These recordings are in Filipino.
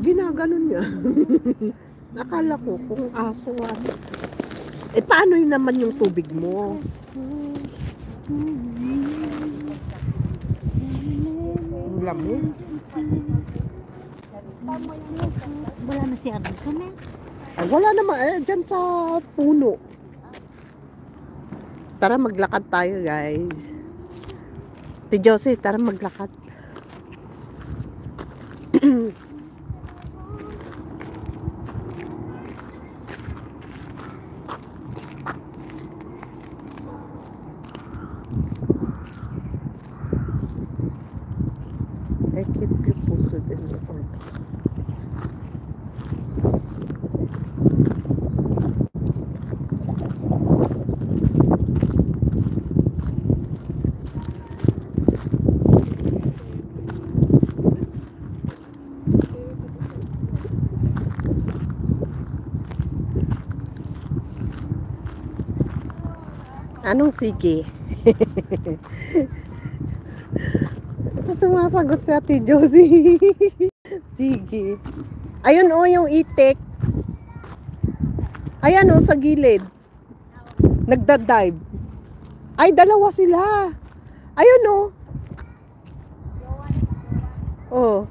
Ginaganon niya. Akala ko kung aso eh paano yun naman yung tubig mo? Ang lamig. Wala na si Arnold kami. Ay, wala naman dyan sa puno. Tara maglakad tayo guys. Ti Josie, tara maglakad. I keep you posted in the orbit. Anong sige? Sumasagot si Ate Josie. Sige. Ayun o, yung itik. Ayan o, sa gilid. Nagda-dive. Ay, dalawa sila. Ayun o. Oh.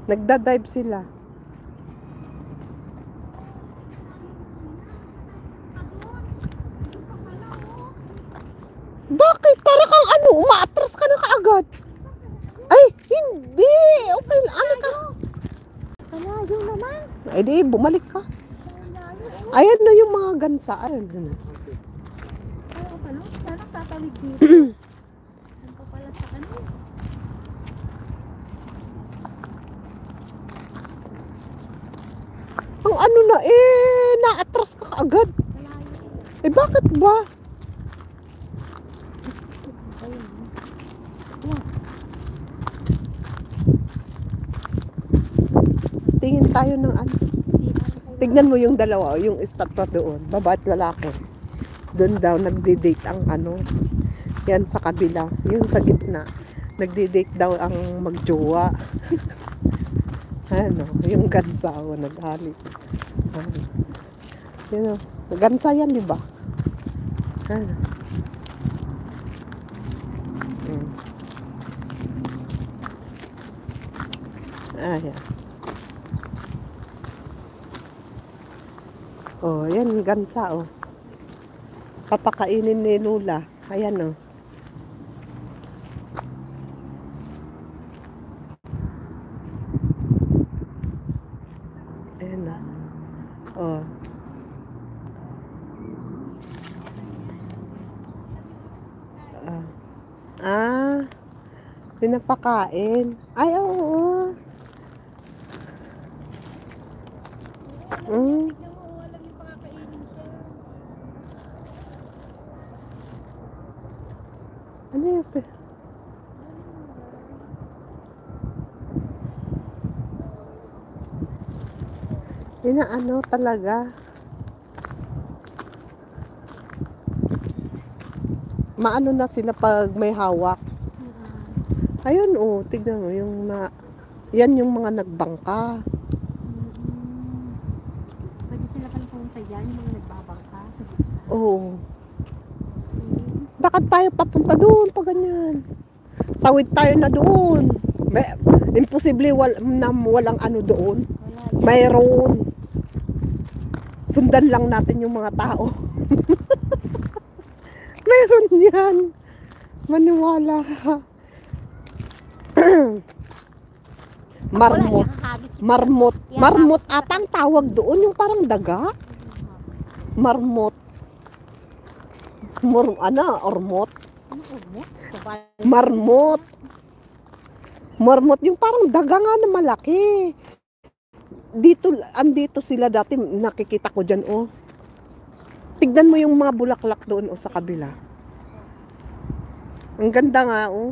Nagda-dive sila. Bakit? Para kang ano, umaatras ka na kaagad. Ay, hindi. Okay, ano ka? Kalayo naman. Ay, di, bumalik ka. Ayan na yung mga gansa. Ayan na. Kaya pala, sana tatawid dito. Saan pa pala sa ano? Ang ano na naatras ka kaagad. Eh, bakit ba? Tingin tayo ng ano. Tignan mo yung dalawa, yung estatwa doon, babae at lalaki. Doon daw nagde-date ang ano. Yan sa kabila, yung sa gitna. Nagde-date daw ang magjowa. Ano, yung gansa o naghali. Ano. Yun o, gansa yan, di ba? Ano. Ayan. Oh, yan gansa oh. Papakainin ni Lula. Ayan oh. Ayan oh. Oh. Pinapakain. Ay, oo. Mm. Ano yun? Inaano talaga. Maano na sila pag may hawak. Ayun oh, tignan mo yung yan yung mga nagbangka. Pwede sila pala pumunta dyan, yung mga nagbabangka. Oo. Bakit tayo papunta doon pag ganyan? Tawid tayo na doon. Imposible walang ano doon. Mayroon. Sundan lang natin yung mga tao. Mayroon yan. Maniwala ka. Marmot. Marmot. Marmot atang tawag doon. Yung parang daga. Marmot. Ormot. Marmot. Marmot. Yung parang daga nga na malaki. Andito sila dati. Nakikita ko dyan oh. Tignan mo yung mga bulaklak doon oh, sa kabila. Ang ganda nga oh.